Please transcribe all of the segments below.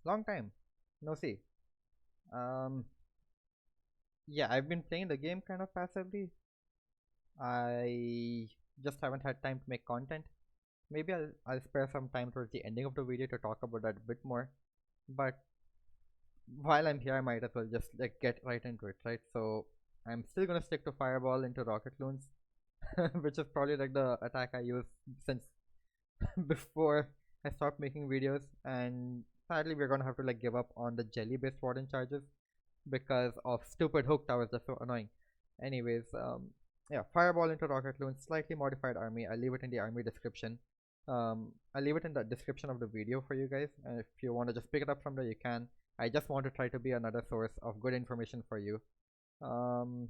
Long time. No see. Um, yeah, I've been playing the game kind of passively. I just haven't had time to make content. Maybe I'll spare some time towards the ending of the video to talk about that a bit more. But while I'm here, I might as well just like get right into it, right? So I'm still gonna stick to Fireball into Rocket Loons, which is probably like the attack I use since before I stopped making videos. And sadly, we're gonna have to like give up on the jelly-based warden charges because of stupid hook towers. That's so annoying. Anyways, yeah, Fireball into Rocket Loon, slightly modified army. I'll leave it in the army description. I'll leave it in the description of the video for you guys, and if you want to just pick it up from there, you can. I just want to try to be another source of good information for you. Um,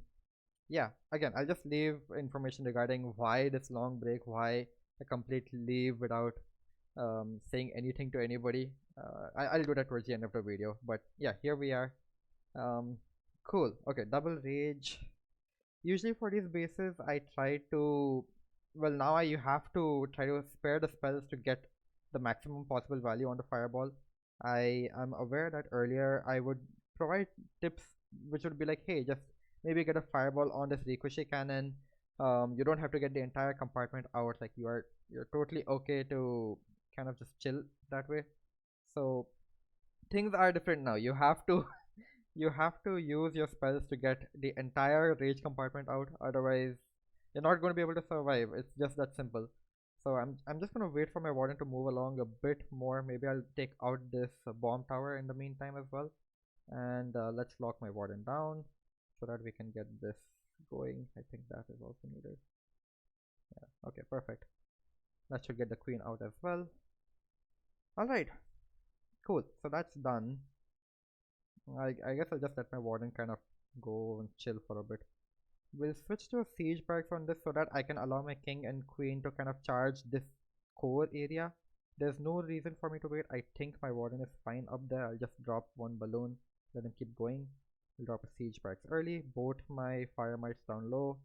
yeah, again, I'll just leave information regarding why this long break, why a complete leave without saying anything to anybody. I'll do that towards the end of the video, but yeah, here we are. um, cool. Okay, double rage. Usually for these bases, I try to. Well, now you have to try to spare the spells to get the maximum possible value on the fireball. I am aware that earlier I would provide tips which would be like, hey, just maybe get a fireball on this ricochet cannon. You don't have to get the entire compartment out. Like you're totally okay to kind of just chill that way. So things are different now. You have to you have to use your spells to get the entire rage compartment out, otherwise you're not going to be able to survive. It's just that simple. So I'm just going to wait for my warden to move along a bit more. Maybe I'll take out this bomb tower in the meantime as well. And let's lock my warden down so that we can get this going. I think that is also needed. Yeah, okay, perfect. That should get the queen out as well. Alright, cool. So that's done. I guess I'll just let my warden kind of go and chill for a bit. We'll switch to a siege barracks on this so that I can allow my king and queen to kind of charge this core area. There's no reason for me to wait. I think my warden is fine up there. I'll just drop one balloon, let him keep going. We'll drop a siege barracks early, both my fire mites down low.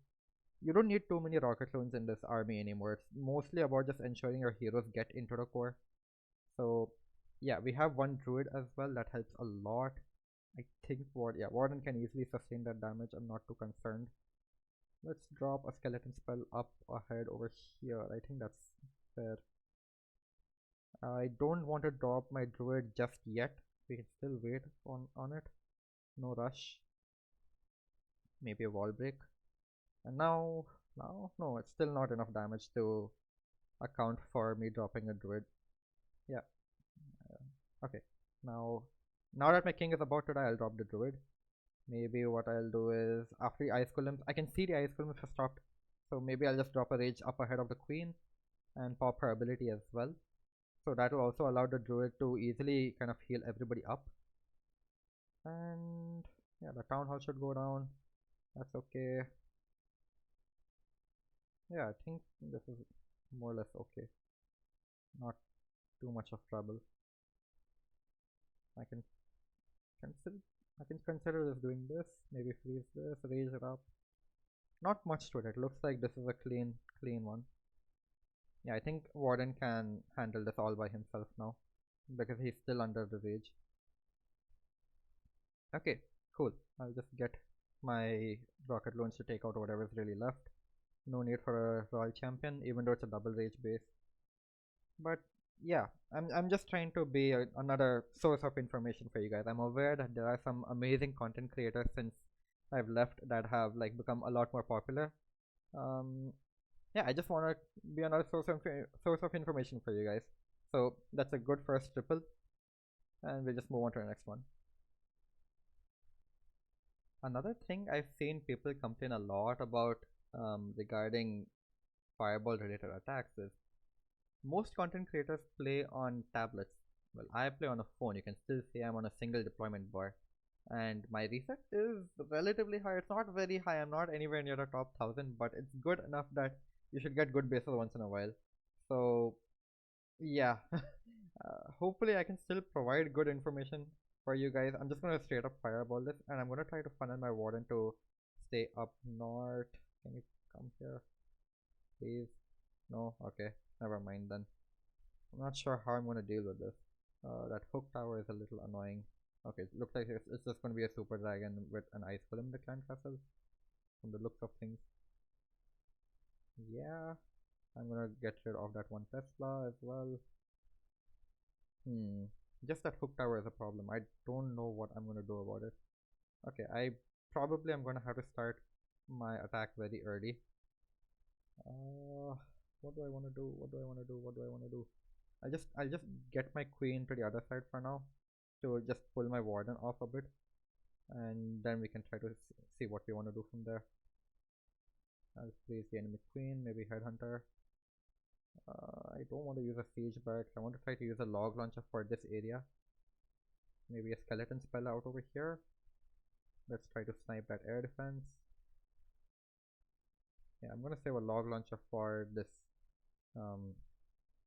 You don't need too many rocket loons in this army anymore. It's mostly about just ensuring your heroes get into the core. So yeah, we have one druid as well. That helps a lot. I think warden can easily sustain that damage. I'm not too concerned. Let's drop a skeleton spell up ahead over here. I think that's fair. I don't want to drop my druid just yet. We can still wait on it. No rush. Maybe a wall break. And now no, it's still not enough damage to account for me dropping a druid. Yeah. Okay. Now that my king is about to die, I'll drop the druid. Maybe what I'll do is after the ice golems, I can see the ice golems have stopped. So maybe I'll just drop a rage up ahead of the queen and pop her ability as well. So that will also allow the druid to easily kind of heal everybody up. And yeah, the town hall should go down. That's okay. Yeah, I think this is more or less okay. Not too much of trouble. I can consider I can consider just doing this. Maybe freeze this, raise it up. Not much to it. It looks like this is a clean one. Yeah, I think Warden can handle this all by himself now because he's still under the rage. Okay, cool. I'll just get my rocket launch to take out whatever's really left. No need for a royal champion, even though it's a double rage base. But yeah, I'm just trying to be another source of information for you guys. I'm aware that there are some amazing content creators since I've left that have like become a lot more popular. Yeah, I just want to be another source of information for you guys. So that's a good first triple, and we'll just move on to the next one. Another thing I've seen people complain a lot about regarding fireball related attacks is most content creators play on tablets. Well, I play on a phone. You can still say I'm on a single deployment bar, and my reset is relatively high. It's not very high. I'm not anywhere near the top 1000, but it's good enough that you should get good bases once in a while. So yeah, hopefully I can still provide good information for you guys. I'm just gonna straight up fireball this, and I'm gonna try to funnel my warden to stay up north. Can you come here, please? No, okay, never mind then. I'm not sure how I'm gonna deal with this. That hook tower is a little annoying. Okay, it looks like it's just going to be a super dragon with an ice golem in the clan castle from the looks of things. Yeah, I'm gonna get rid of that one Tesla as well. Just that hook tower is a problem. I don't know what I'm gonna do about it. Okay, I probably am gonna have to start my attack very early. What do I want to do? What do I want to do? What do I want to do? I'll just get my queen to the other side for now to just pull my warden off a bit, and then we can try to see what we want to do from there. I'll freeze the enemy queen, maybe headhunter. I don't want to use a siege barracks. I want to try to use a log launcher for this area. Maybe a skeleton spell out over here. Let's try to snipe that air defense. Yeah, I'm gonna save a log launcher for this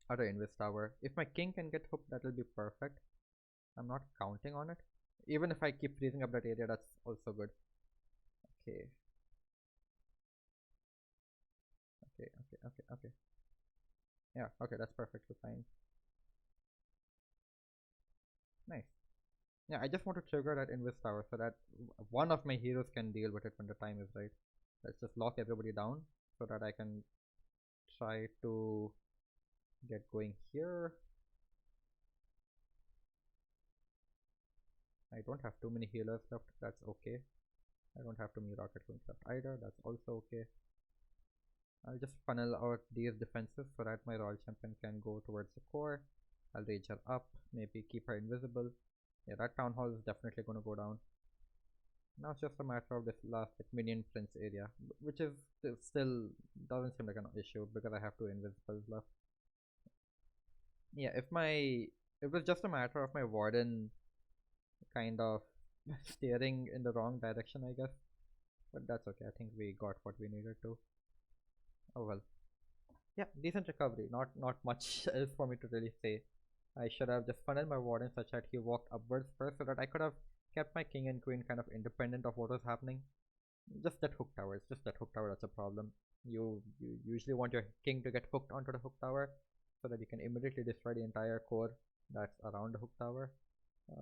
other invis tower. If my king can get hooked, that will be perfect. I'm not counting on it. Even if I keep freezing up that area, that's also good. Okay. Okay. Yeah, okay, that's perfectly fine. Nice. Yeah, I just want to trigger that invis tower so that one of my heroes can deal with it when the time is right. Let's just lock everybody down so that I can try to get going here. I don't have too many healers left, that's okay. I don't have too many rocket launchers left either, that's also okay. I'll just funnel out these defenses so that my royal champion can go towards the core. I'll rage her up, maybe keep her invisible. Yeah, that town hall is definitely going to go down. Now it's just a matter of this last minion prince area, which is still doesn't seem like an issue because I have two invisibles left. Yeah, it was just a matter of my warden kind of steering in the wrong direction, I guess. But that's okay. I think we got what we needed to. Oh well. Yeah, decent recovery. Not much else for me to really say. I should have just funneled my warden such that he walked upwards first so that I could have kept my king and queen kind of independent of what was happening. Just that hook tower. It's just that hook tower that's a problem. You usually want your king to get hooked onto the hook tower so that you can immediately destroy the entire core that's around the hook tower.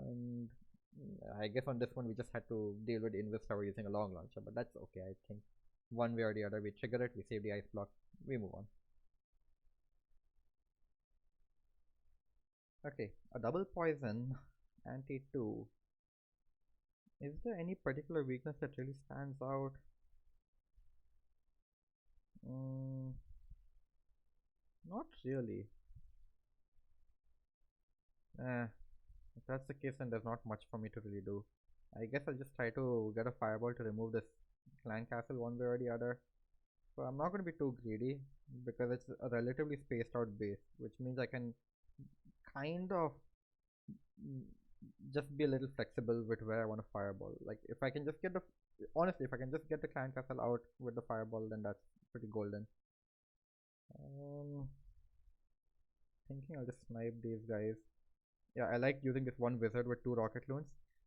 And I guess on this one we just had to deal with the invis tower using a long launcher, but that's okay. I think one way or the other we trigger it, we save the ice block, we move on. Okay, a double poison, anti 2. Is there any particular weakness that really stands out? Not really. If that's the case, then there's not much for me to really do. I guess I'll just try to get a fireball to remove this clan castle one way or the other. So I'm not going to be too greedy because it's a relatively spaced out base, which means I can kind of just be a little flexible with where I want to fireball. Like if I can just get the honestly, if I can just get the clan castle out with the fireball, then that's pretty golden. Thinking I'll just snipe these guys. Yeah, I like using this one wizard with two rocket loons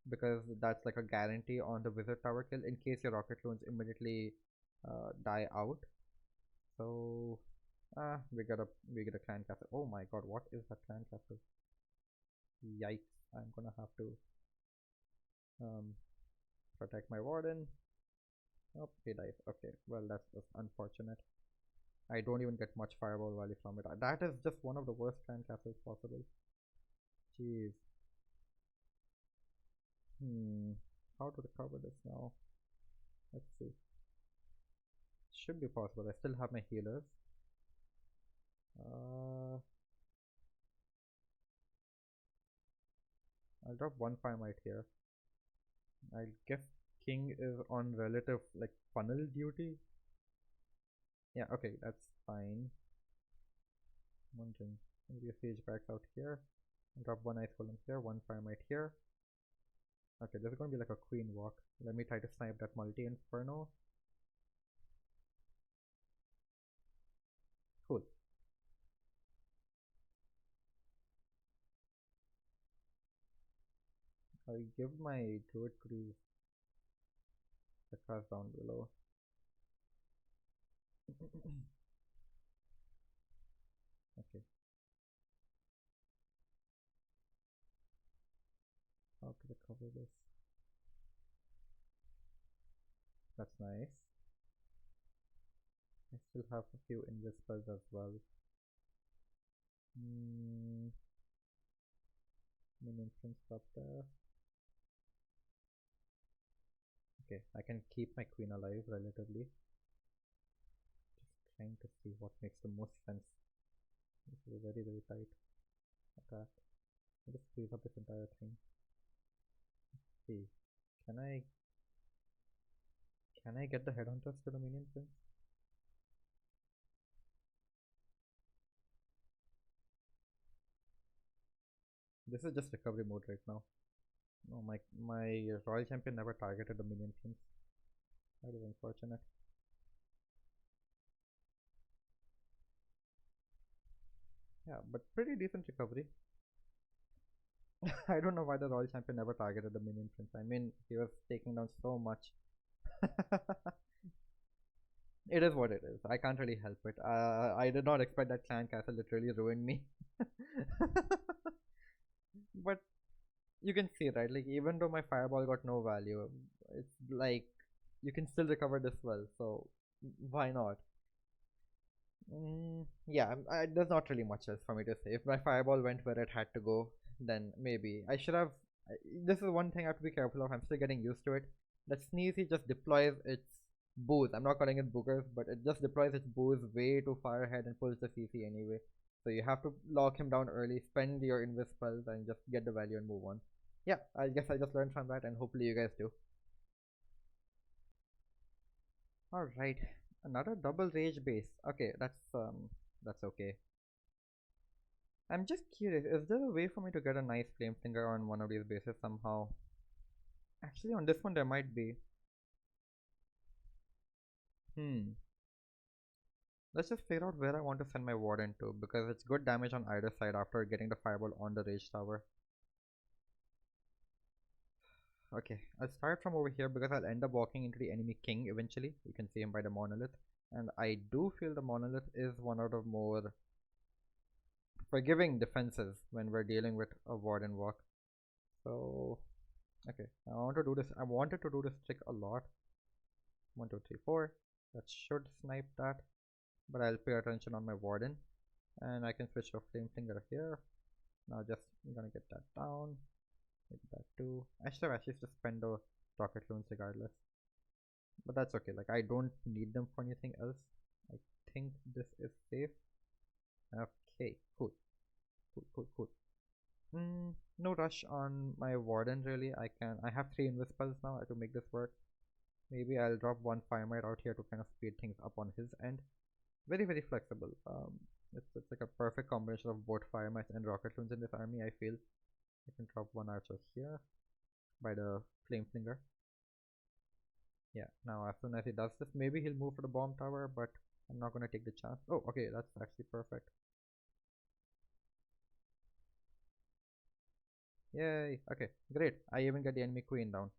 because that's like a guarantee on the wizard tower kill in case your rocket loons immediately die out. So we get a clan castle. Oh my god, what is that clan castle? Yikes, I'm gonna have to protect my warden. Oh, he dies. Okay, well that's just unfortunate. I don't even get much fireball value from it. That is just one of the worst clan castles possible. Jeez. How to recover this now? Let's see. Should be possible. I still have my healers. I'll drop one Firemite here. I guess King is on relative like funnel duty. Yeah, okay, that's fine. Wondering maybe a siege barracks out here. I'll drop one ice golem here, one Firemite here. Okay, this is gonna be like a queen walk. Let me try to snipe that multi-inferno. Cool. I'll give my druid crew the class down below. Okay. cover this. That's nice. I still have a few invisibles as well. Minion prince up there. Okay, I can keep my queen alive relatively. Just trying to see what makes the most sense. This is a very, very tight attack. I'll just freeze up this entire thing. Let's see. Can I get the head hunters to the minion prince? This is just recovery mode right now. No, my royal champion never targeted the minion prince. That is unfortunate. Yeah, but pretty decent recovery. I don't know why the royal champion never targeted the minion prince. I mean, he was taking down so much. It is what it is. I can't really help it. I did not expect that clan castle literally ruined me. But you can see, right? Like, even though my fireball got no value, it's like you can still recover this well. So why not? Yeah, there's not really much else for me to say. If my fireball went where it had to go, then maybe I should have. This is one thing I have to be careful of. I'm still getting used to it. That Sneezy just deploys its booze. I'm not calling it boogers, but it just deploys its booze way too far ahead and pulls the CC anyway. So you have to lock him down early, spend your invis spells, and just get the value and move on. Yeah, I guess I just learned from that, and hopefully you guys do. All right, another double rage base. Okay, that's okay. I'm just curious, is there a way for me to get a nice flame finger on one of these bases somehow? Actually, on this one there might be. Let's just figure out where I want to send my warden to, because it's good damage on either side after getting the fireball on the rage tower. Okay, I'll start from over here because I'll end up walking into the enemy king eventually. You can see him by the monolith. And I do feel the monolith is one of the more forgiving defenses when we're dealing with a warden walk. So, okay, I wanted to do this trick a lot. 1, 2, 3, 4. That should snipe that. But I'll pay attention on my warden. And I can switch to flame finger here. Now just I'm gonna get that down. Maybe that too. I should have actually just spend the rocket loons regardless. But that's okay. Like, I don't need them for anything else. I think this is safe. Okay, cool. Cool. No rush on my warden really. I have 3 invisibles now to make this work. Maybe I'll drop 1 firemite out here to kind of speed things up on his end. Very, very flexible. It's like a perfect combination of both firemites and rocket loons in this army, I feel. I can drop 1 archer here by the flame finger. Yeah, now as soon as he does this, maybe he'll move for the bomb tower, but I'm not gonna take the chance. Oh, okay, that's actually perfect. Yay, okay, great. I even get the enemy queen down.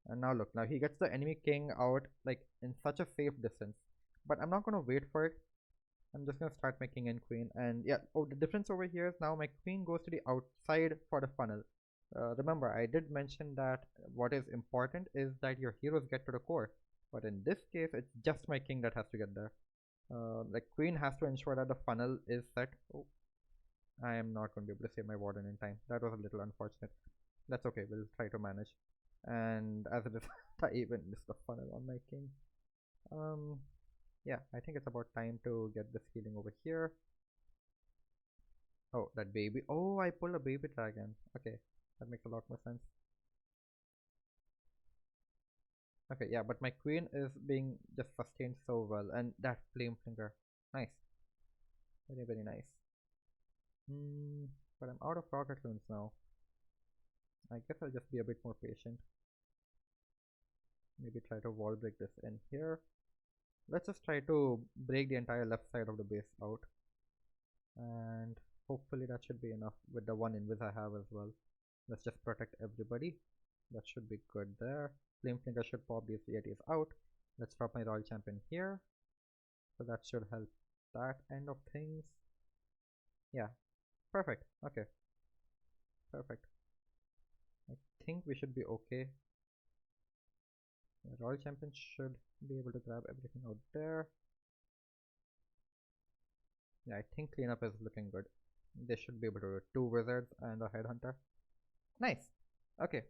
And now look, now he gets the enemy king out like in such a safe distance. But I'm not gonna wait for it. I'm just gonna start my king and queen. And yeah, oh, the difference over here is now my queen goes to the outside for the funnel. Remember, I did mention that what is important is that your heroes get to the core. But in this case, it's just my king that has to get there. Like, queen has to ensure that the funnel is set. Oh, I am not going to be able to save my warden in time. That was a little unfortunate. That's okay, we'll try to manage. And as it is, I even missed the funnel on my king. Yeah, I think it's about time to get this healing over here. Oh, that baby. Oh, I pulled a baby dragon. Okay, that makes a lot more sense. Okay, yeah, but my queen is being just sustained so well. And that flame finger. Nice. Very, very nice. But I'm out of rocket loons now. I guess I'll just be a bit more patient. Maybe try to wall break this in here. Let's just try to break the entire left side of the base out. And hopefully that should be enough with the 1 invis I have as well. Let's just protect everybody. That should be good there. Flame finger should pop these deities out. Let's drop my royal champion here. So that should help that end of things. Yeah, perfect. Okay, perfect. I think we should be okay. The Royal Champions should be able to grab everything out there. Yeah, I think cleanup is looking good. They should be able to do 2 wizards and a headhunter. Nice. Okay.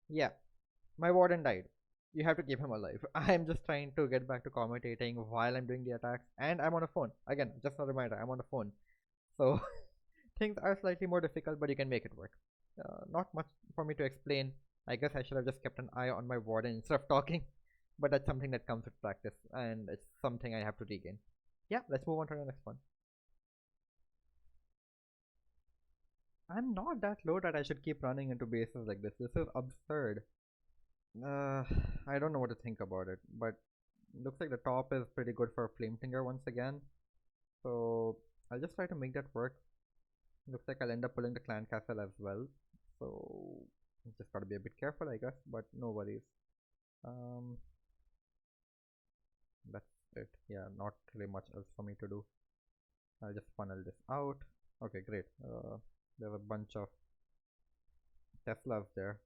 Yeah, my warden died. You have to keep him alive. I'm just trying to get back to commentating while I'm doing the attacks, and I'm on a phone. Again, just a reminder, I'm on a phone. So things are slightly more difficult, but you can make it work. Not much for me to explain. I guess I should have just kept an eye on my warden instead of talking, but that's something that comes with practice, and it's something I have to regain. Yeah, let's move on to the next one. I'm not that low that I should keep running into bases like this. This is absurd. Uh, I don't know what to think about it, but looks like the top is pretty good for Flametinger once again. So I'll just try to make that work. Looks like I'll end up pulling the clan castle as well. So just gotta be a bit careful, I guess, but no worries. Um, that's it. Yeah, not really much else for me to do. I'll just funnel this out. Okay, great. There's a bunch of Teslas there.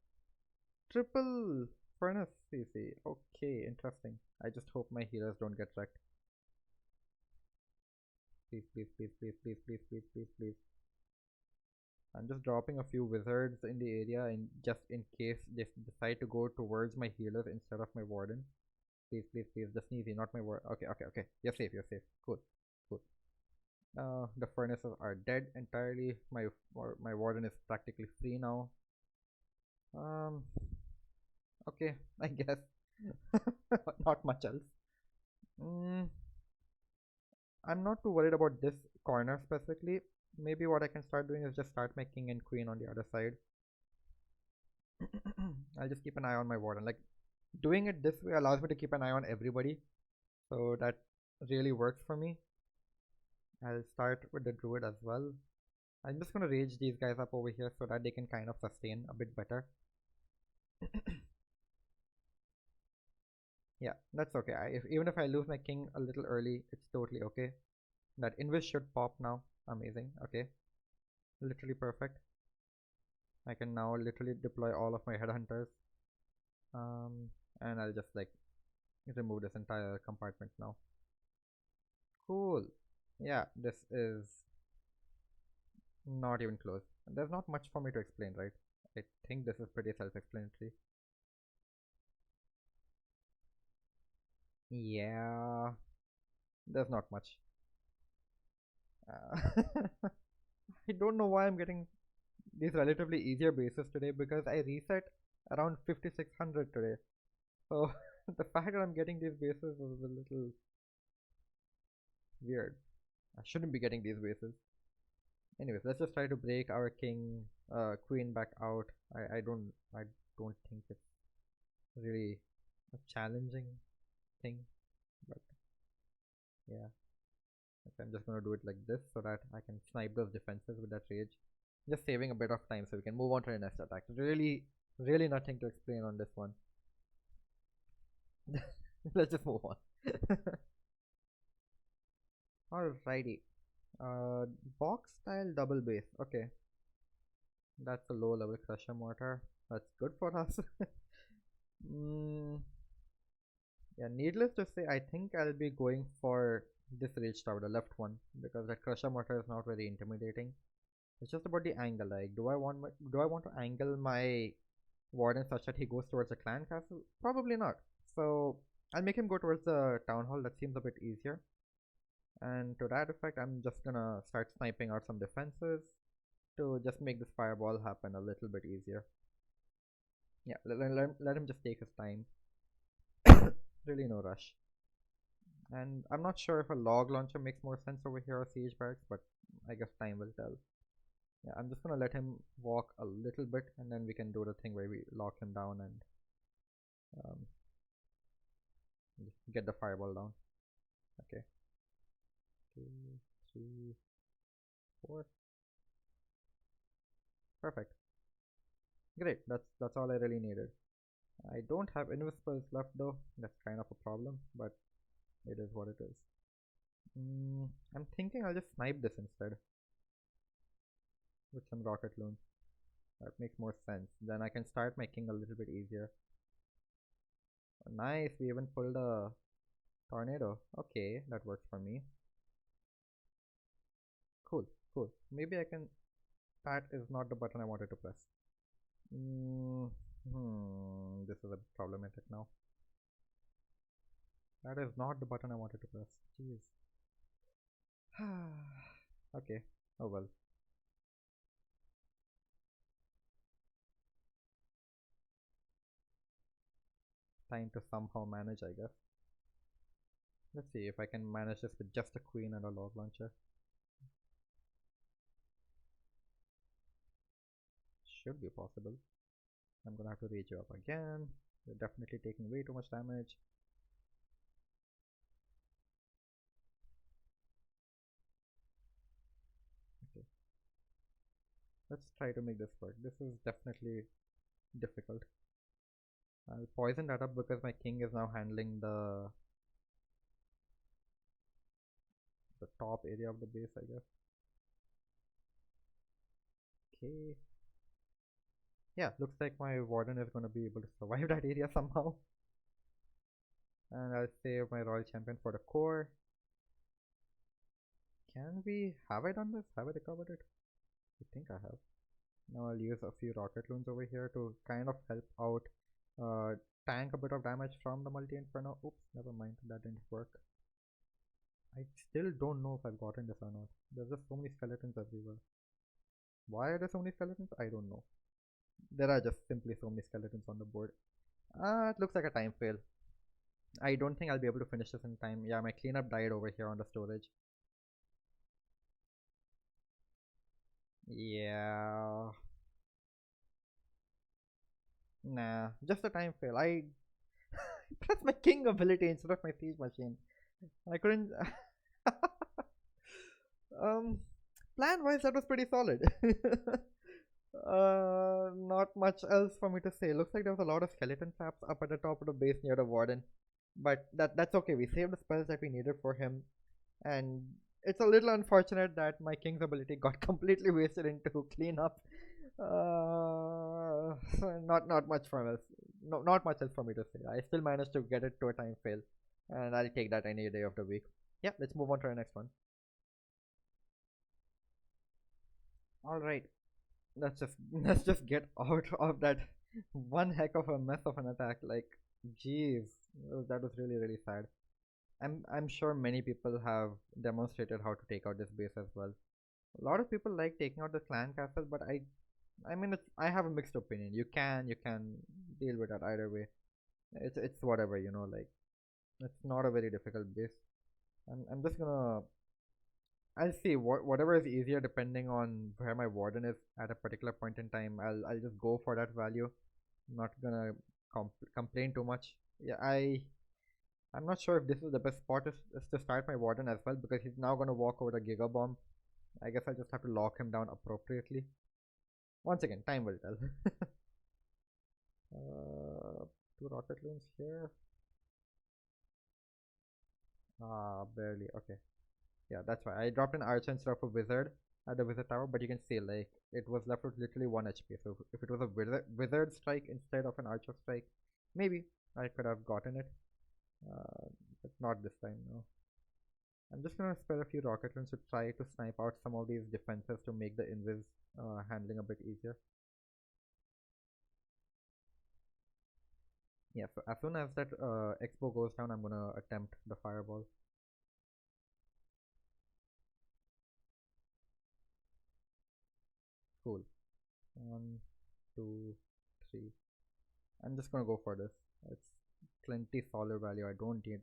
Triple furnace CC. Okay, interesting. I just hope my healers don't get wrecked. Please, please, please, please, please, please, please, please, please. I'm just dropping a few wizards in the area just in case they decide to go towards my healers instead of my warden. Please, please, please, the sneezy, not my warden. Okay, okay, okay. You're safe, you're safe. Cool, cool. The furnaces are dead entirely. My warden is practically free now. Okay, I guess. Not much else. Mm, I'm not too worried about this corner specifically. Maybe what I can start doing is just start my king and queen on the other side. I'll just keep an eye on my warden. Like, doing it this way allows me to keep an eye on everybody. So that really works for me. I'll start with the druid as well. I'm just gonna rage these guys up over here so that they can kind of sustain a bit better. Yeah, that's okay. Even if I lose my king a little early, it's totally okay. That invis should pop now. Amazing. Okay, literally perfect. I can now literally deploy all of my headhunters. And I'll just like remove this entire compartment now. Cool. Yeah, this is not even close. There's not much for me to explain, right? I think this is pretty self-explanatory. Yeah, there's not much. I don't know why I'm getting these relatively easier bases today because I reset around 5600 today. So the fact that I'm getting these bases is a little weird. I shouldn't be getting these bases. Anyways, let's just try to break our queen back out. I don't think it's really a challenging thing, but yeah. Okay, I'm just gonna do it like this so that I can snipe those defenses with that rage. Just saving a bit of time so we can move on to the next attack. Really, really nothing to explain on this one. Let's just move on. Alrighty. Box style double base. Okay. That's a low level crusher mortar. That's good for us. Yeah, needless to say, I think I'll be going for this rage tower, the left one, because that crusher mortar is not very intimidating. It's just about the angle. Like, do I want to angle my warden such that he goes towards the clan castle? Probably not. So I'll make him go towards the town hall. That seems a bit easier. And to that effect, I'm just gonna start sniping out some defenses to just make this fireball happen a little bit easier. Yeah, let him just take his time. Really no rush. And I'm not sure if a log launcher makes more sense over here or siege barracks, but I guess time will tell. Yeah, I'm just gonna let him walk a little bit and then we can do the thing where we lock him down and just get the fireball down. Okay. 2, 3, 4. Perfect. Great, that's all I really needed. I don't have invisibles left though, that's kind of a problem, but it is what it is. I'm thinking I'll just snipe this instead with some rocket loons. That makes more sense. Then I can start making a little bit easier. Nice, we even pulled a tornado. Okay, that works for me. Cool, cool. Maybe I can. That is not the button I wanted to press. This is a bit problematic now. That is not the button I wanted to press. Jeez. Okay. Oh well. Time to somehow manage, I guess. Let's see if I can manage this with just a queen and a log launcher. Should be possible. I'm gonna have to rage you up again. You're definitely taking way too much damage. Okay. Let's try to make this work. This is definitely difficult. I'll poison that up because my king is now handling the top area of the base, I guess. Okay. Yeah, looks like my warden is gonna be able to survive that area somehow. And I'll save my royal champion for the core. Can we? Have I done this? Have I recovered it? I think I have. Now I'll use a few rocket loons over here to kind of help out, tank a bit of damage from the multi-inferno. Oops, never mind, that didn't work. I still don't know if I've gotten this or not. There's just so many skeletons everywhere. Why are there so many skeletons? I don't know. There are just simply so many skeletons on the board. It looks like a time fail. I don't think I'll be able to finish this in time. Yeah, my cleanup died over here on the storage. Yeah. Nah, just a time fail. I pressed my king ability instead of my siege machine. I couldn't. um, Plan wise, that was pretty solid. Not much else for me to say. Looks like there was a lot of skeleton traps up at the top of the base near the warden, but that's okay. We saved the spells that we needed for him, and it's a little unfortunate that my king's ability got completely wasted into cleanup. Not much for us. No, not much else for me to say. I still managed to get it to a time fail, and I'll take that any day of the week. Yeah, let's move on to our next one. All right, let's just get out of that one heck of a mess of an attack. Like, jeez, that was really sad. I'm sure many people have demonstrated how to take out this base as well. A lot of people like taking out the clan castle, but I mean, I have a mixed opinion. You can deal with that either way. It's whatever, like it's not a very difficult base. I'm just gonna I'll see whatever is easier depending on where my warden is at a particular point in time. I'll just go for that value. I'm not gonna complain too much. Yeah, I'm not sure if this is the best spot is to start my warden as well because he's now gonna walk over the giga bomb. I guess I just have to lock him down appropriately. Once again, time will tell. Two rocket loons here. Barely. Okay. Yeah, that's why I dropped an archer instead of a wizard at the wizard tower, but you can see like it was left with literally 1 HP. So if it was a wizard strike instead of an archer strike, maybe I could have gotten it. But not this time, no. I'm just gonna spare a few rocket loons to try to snipe out some of these defenses to make the invis handling a bit easier. Yeah, so as soon as that expo goes down, I'm gonna attempt the fireball. Cool. 1, 2, 3. I'm just gonna go for this. It's plenty solid value. I don't need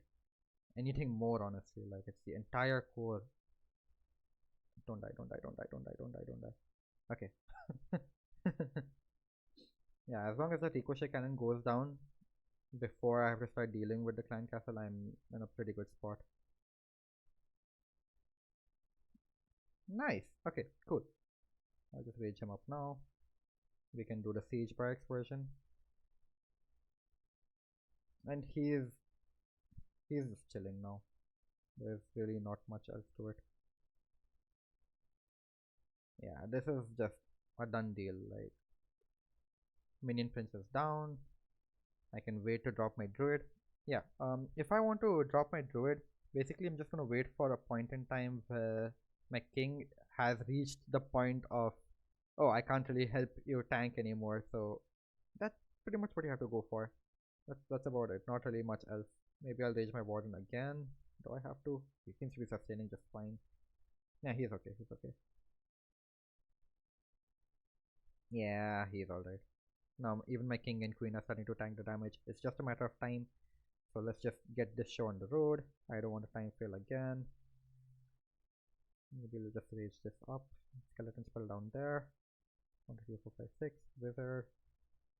anything more, honestly. Like, it's the entire core. Don't die, don't die, don't die, don't die, don't die, don't die. Okay. Yeah, as long as the ricochet cannon goes down before I have to start dealing with the clan castle, I'm in a pretty good spot. Nice. Okay, cool. I'll just rage him up now. We can do the siege barracks version. And he's just chilling now. There's really not much else to it. Yeah, this is just a done deal. Like, Minion prince is down. I can wait to drop my druid. Yeah, if I want to drop my druid, basically I'm just gonna wait for a point in time where my king has reached the point of, oh, I can't really help you tank anymore, so that's pretty much what you have to go for. That's about it, not really much else. Maybe I'll rage my warden again. Do I have to? He seems to be sustaining just fine. Yeah, he's okay, he's okay. Yeah, he's alright. Now even my king and queen are starting to tank the damage. It's just a matter of time. So let's just get this show on the road. I don't want to time fail again. Maybe we'll just raise this up. Skeleton spell down there. 1, 2, 3, 4, 5, 6. Wizard.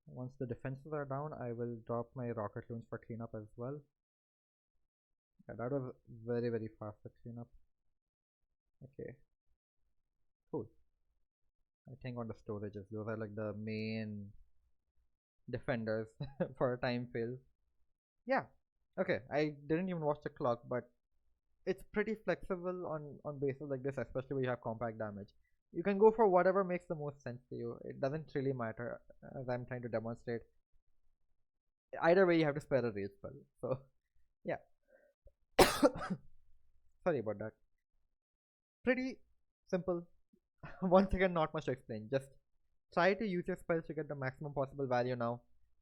Once the defenses are down, I will drop my rocket loons for cleanup as well. Yeah, that was very, very fast to clean up. Okay. Cool. I think on the storages, those are like the main defenders for a time fail. Yeah. Okay. I didn't even watch the clock, but it's pretty flexible on bases like this, especially when you have compact damage. You can go for whatever makes the most sense to you. It doesn't really matter, as I'm trying to demonstrate. Either way, you have to spare a rage spell. So, yeah. Sorry about that. Pretty simple. Once again, not much to explain. Just try to use your spells to get the maximum possible value now.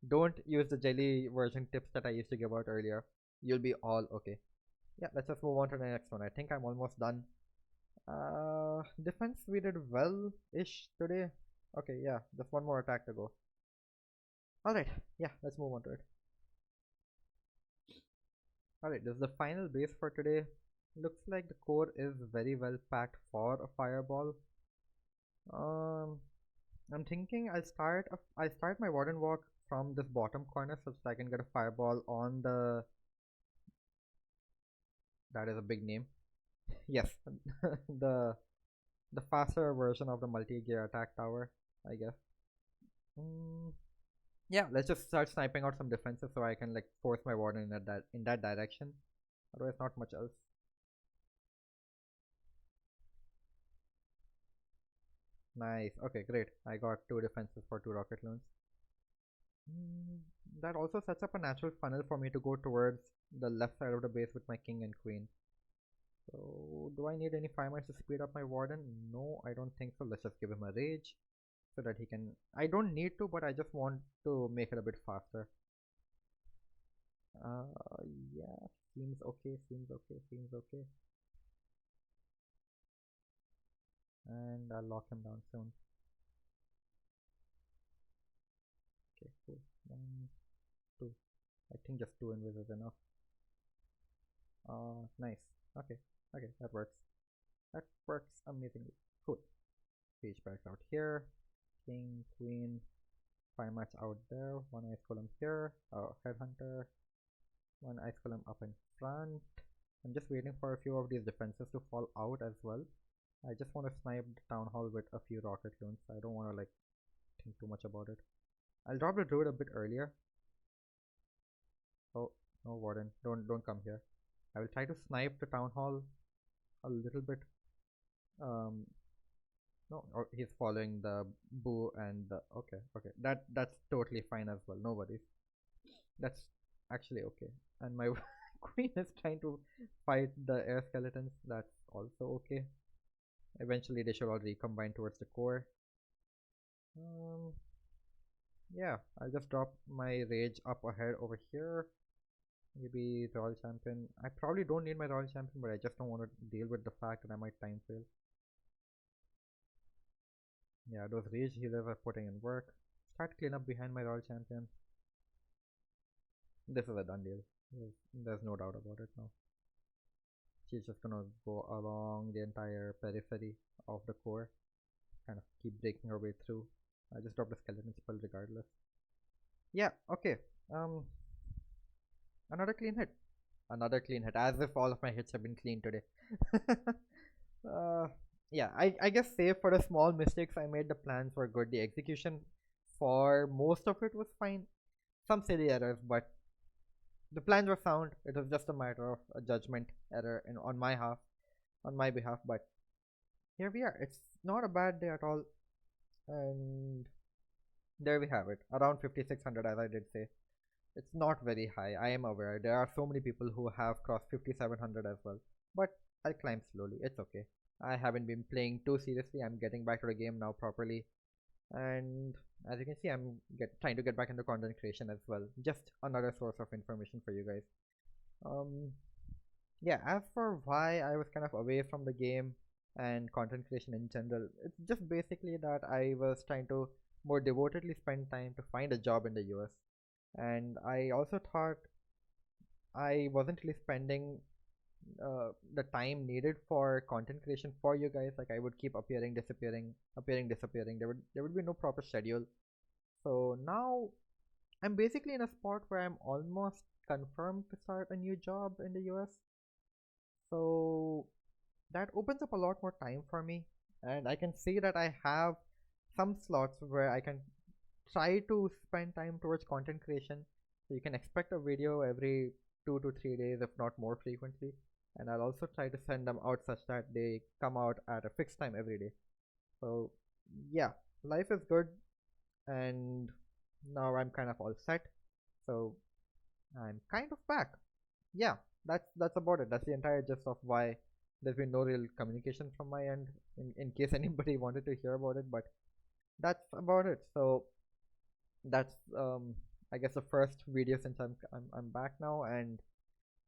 Don't use the jelly version tips that I used to give out earlier. You'll be all okay. Yeah, let's just move on to the next one. I think I'm almost done. Defense we did well-ish today. Okay, yeah, just one more attack to go. Alright, yeah, let's move on to it. Alright, this is the final base for today. Looks like the core is very well packed for a fireball. I'm thinking I'll start my warden walk from this bottom corner so that I can get a fireball on the. That is a big name. Yes, the the faster version of the multi-gear attack tower, I guess. Yeah, let's just start sniping out some defenses so I can like force my warden in that direction. Otherwise, not much else. Nice. Okay, great. I got 2 defenses for 2 rocket loons. That also sets up a natural funnel for me to go towards the left side of the base with my king and queen. So, do I need any 5 mites to speed up my warden? No, I don't think so. Let's just give him a rage so that he can. I don't need to, but I just want to make it a bit faster. Yeah, seems okay, seems okay, seems okay. And I'll lock him down soon. Okay, cool. 1, 2. I think just 2 invis is enough. Nice. Okay, okay, that works. That works amazingly. Cool. Page back out here. King, queen, 5 mites out there. 1 ice golem here. Headhunter. 1 ice golem up in front. I'm just waiting for a few of these defenses to fall out as well. I just want to snipe the town hall with a few rocket loons. I don't want to like think too much about it. I'll drop the druid a bit earlier. Oh no, warden, don't come here. I will try to snipe the town hall a little bit. No, or he's following the boo and the okay. That's totally fine as well. No worries. That's actually okay. And my queen is trying to fight the air skeletons. That's also okay. Eventually they should all recombine towards the core. Yeah, I'll just drop my rage up ahead over here. Maybe Royal Champion. I probably don't need my Royal Champion, but I just don't want to deal with the fact that I might time fail. Yeah, those rage healers are putting in work. Start clean up behind my Royal Champion. This is a done deal. There's no doubt about it now. She's just gonna go along the entire periphery of the core. Kind of keep breaking her way through. I just dropped a skeleton spell regardless. Yeah, okay. Another clean hit. Another clean hit. As if all of my hits have been clean today. Yeah, I guess save for the small mistakes I made, the plans were good. The execution for most of it was fine. Some silly errors, but the plans were sound. It was just a matter of a judgment error on my behalf. But here we are. It's not a bad day at all, and there we have it, around 5600, as I did say. It's not very high, I am aware. There are so many people who have crossed 5700 as well. But I'll climb slowly, it's okay. I haven't been playing too seriously. I'm getting back to the game now properly. And as you can see, I'm trying to get back into content creation as well. Just another source of information for you guys. Um, yeah, as for why I was kind of away from the game and content creation in general, it's just basically that I was trying to more devotedly spend time to find a job in the US. And I also thought I wasn't really spending the time needed for content creation for you guys. Like I would keep appearing, disappearing, appearing, disappearing. There would be no proper schedule. So now I'm basically in a spot where I'm almost confirmed to start a new job in the US. So that opens up a lot more time for me, and I can see that I have some slots where I can try to spend time towards content creation. So you can expect a video every 2 to 3 days, if not more frequently. And I'll also try to send them out such that they come out at a fixed time every day. So yeah, life is good, and now I'm kind of all set. So I'm kind of back. Yeah, that's about it. That's the entire gist of why there's been no real communication from my end, in case anybody wanted to hear about it. But that's about it. So that's I guess the first video since I'm back now, and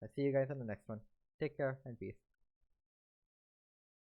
I see you guys in the next one. Take care and peace.